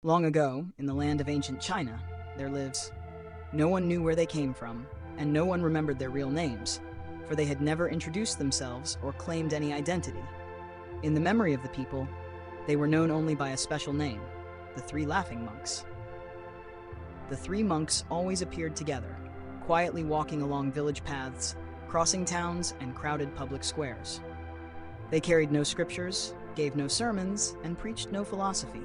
Long ago, in the land of ancient China, there lives. No one knew where they came from, and no one remembered their real names, for they had never introduced themselves or claimed any identity. In the memory of the people, they were known only by a special name, the Three Laughing Monks. The three monks always appeared together, quietly walking along village paths, crossing towns and crowded public squares. They carried no scriptures, gave no sermons, and preached no philosophy.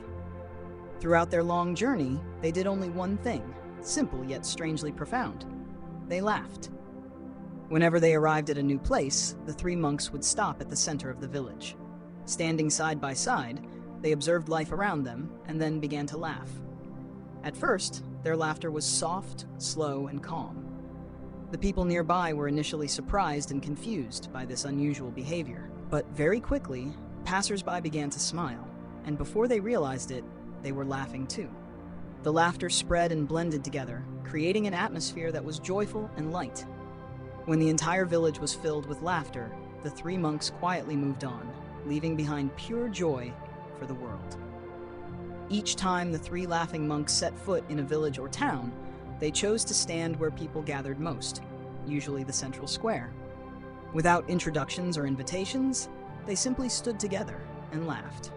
Throughout their long journey, they did only one thing, simple yet strangely profound. They laughed. Whenever they arrived at a new place, the three monks would stop at the center of the village. Standing side by side, they observed life around them and then began to laugh. At first, their laughter was soft, slow, and calm. The people nearby were initially surprised and confused by this unusual behavior, but very quickly, passers-by began to smile, and before they realized it, they were laughing too. The laughter spread and blended together, creating an atmosphere that was joyful and light. When the entire village was filled with laughter, the three monks quietly moved on, leaving behind pure joy for the world. Each time the three laughing monks set foot in a village or town, they chose to stand where people gathered most, usually the central square. Without introductions or invitations, they simply stood together and laughed.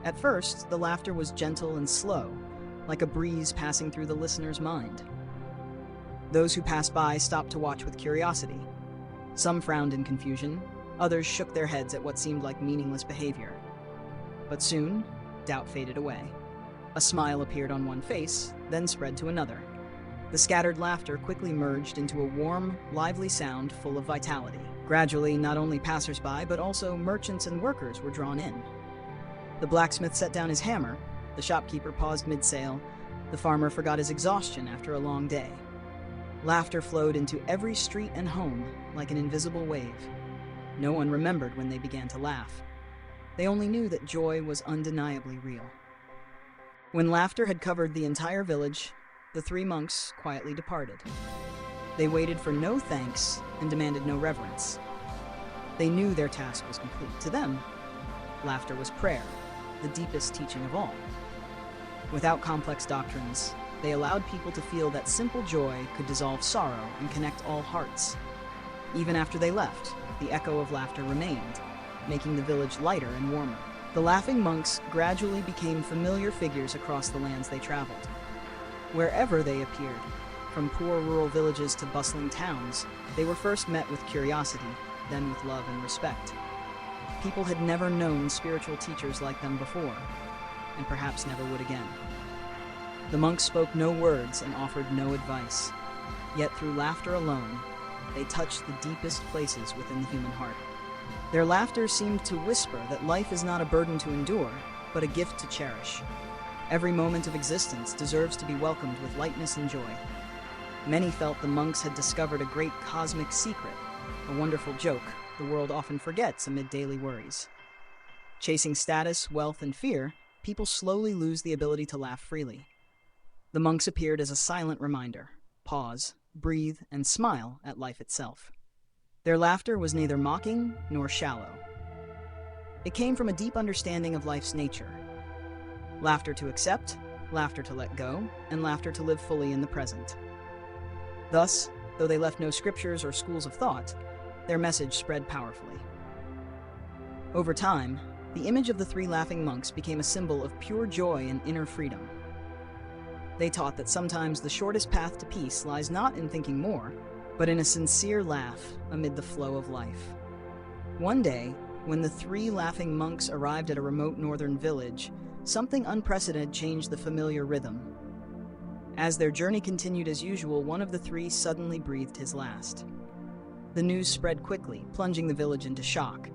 At first, the laughter was gentle and slow, like a breeze passing through the listener's mind. Those who passed by stopped to watch with curiosity. Some frowned in confusion, others shook their heads at what seemed like meaningless behavior. But soon, doubt faded away. A smile appeared on one face, then spread to another. The scattered laughter quickly merged into a warm, lively sound full of vitality. Gradually, not only passers-by, but also merchants and workers were drawn in. The blacksmith set down his hammer, the shopkeeper paused mid-sale, the farmer forgot his exhaustion after a long day. Laughter flowed into every street and home like an invisible wave. No one remembered when they began to laugh. They only knew that joy was undeniably real. When laughter had covered the entire village, the three monks quietly departed. They waited for no thanks and demanded no reverence. They knew their task was complete. To them, laughter was prayer, the deepest teaching of all. Without complex doctrines, they allowed people to feel that simple joy could dissolve sorrow and connect all hearts. Even after they left, the echo of laughter remained, making the village lighter and warmer. The laughing monks gradually became familiar figures across the lands they traveled. Wherever they appeared, from poor rural villages to bustling towns, they were first met with curiosity, then with love and respect. People had never known spiritual teachers like them before, and perhaps never would again. The monks spoke no words and offered no advice, yet through laughter alone, they touched the deepest places within the human heart. Their laughter seemed to whisper that life is not a burden to endure, but a gift to cherish. Every moment of existence deserves to be welcomed with lightness and joy. Many felt the monks had discovered a great cosmic secret, a wonderful joke the world often forgets amid daily worries. Chasing status, wealth, and fear, people slowly lose the ability to laugh freely. The monks appeared as a silent reminder: pause, breathe, and smile at life itself. Their laughter was neither mocking nor shallow. It came from a deep understanding of life's nature. Laughter to accept, laughter to let go, and laughter to live fully in the present. Thus, though they left no scriptures or schools of thought, their message spread powerfully. Over time, the image of the three laughing monks became a symbol of pure joy and inner freedom. They taught that sometimes the shortest path to peace lies not in thinking more, but in a sincere laugh amid the flow of life. One day, when the three laughing monks arrived at a remote northern village, something unprecedented changed the familiar rhythm. As their journey continued as usual, one of the three suddenly breathed his last. The news spread quickly, plunging the village into shock.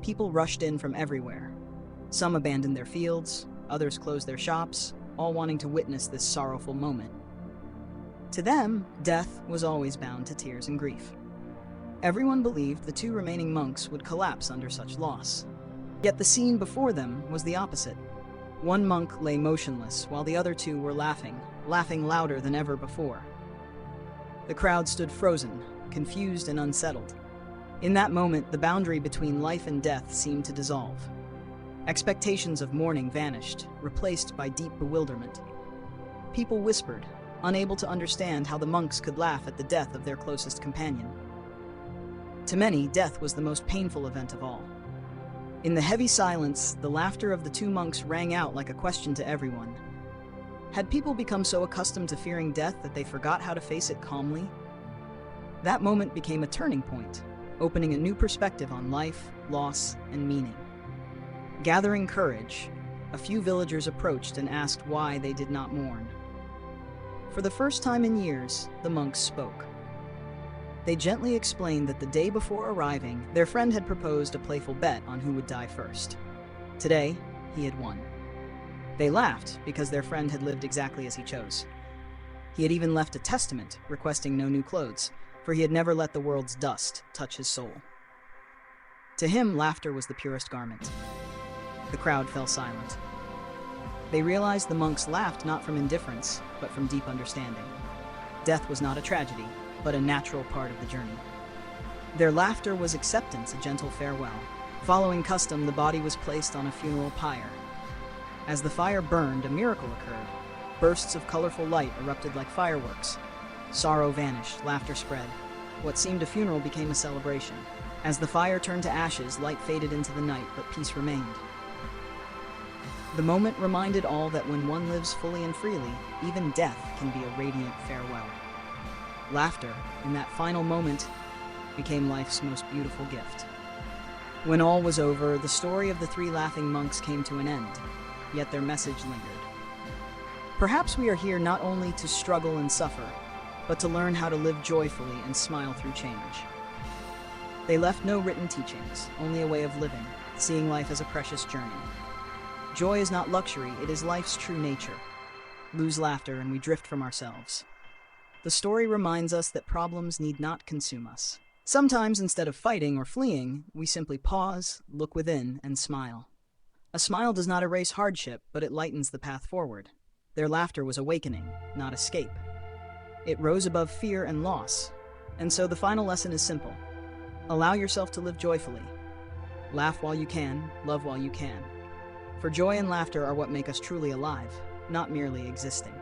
People rushed in from everywhere. Some abandoned their fields, others closed their shops, all wanting to witness this sorrowful moment. To them, death was always bound to tears and grief. Everyone believed the two remaining monks would collapse under such loss. Yet the scene before them was the opposite. One monk lay motionless, while the other two were laughing louder than ever before. The crowd stood frozen, confused and unsettled. In that moment, the boundary between life and death seemed to dissolve. Expectations of mourning vanished, replaced by deep bewilderment. People whispered, unable to understand how the monks could laugh at the death of their closest companion. To many, death was the most painful event of all. In the heavy silence, the laughter of the two monks rang out like a question to everyone. Had people become so accustomed to fearing death that they forgot how to face it calmly? That moment became a turning point, opening a new perspective on life, loss, and meaning. Gathering courage, a few villagers approached and asked why they did not mourn. For the first time in years, the monks spoke. They gently explained that the day before arriving, their friend had proposed a playful bet on who would die first. Today, he had won. They laughed because their friend had lived exactly as he chose. He had even left a testament requesting no new clothes, for he had never let the world's dust touch his soul. To him, laughter was the purest garment. The crowd fell silent. They realized the monks laughed not from indifference, but from deep understanding. Death was not a tragedy, but a natural part of the journey. Their laughter was acceptance, a gentle farewell. Following custom, the body was placed on a funeral pyre. As the fire burned, a miracle occurred. Bursts of colorful light erupted like fireworks. Sorrow vanished, laughter spread. What seemed a funeral became a celebration. As the fire turned to ashes, light faded into the night, but peace remained. The moment reminded all that when one lives fully and freely, even death can be a radiant farewell. Laughter, in that final moment, became life's most beautiful gift. When all was over, the story of the three laughing monks came to an end, yet their message lingered. Perhaps we are here not only to struggle and suffer, but to learn how to live joyfully and smile through change. They left no written teachings, only a way of living, seeing life as a precious journey. Joy is not luxury, it is life's true nature. Lose laughter and we drift from ourselves. The story reminds us that problems need not consume us. Sometimes, instead of fighting or fleeing, we simply pause, look within, and smile. A smile does not erase hardship, but it lightens the path forward. Their laughter was awakening, not escape. It rose above fear and loss. And so the final lesson is simple. Allow yourself to live joyfully. Laugh while you can, love while you can. For joy and laughter are what make us truly alive, not merely existing.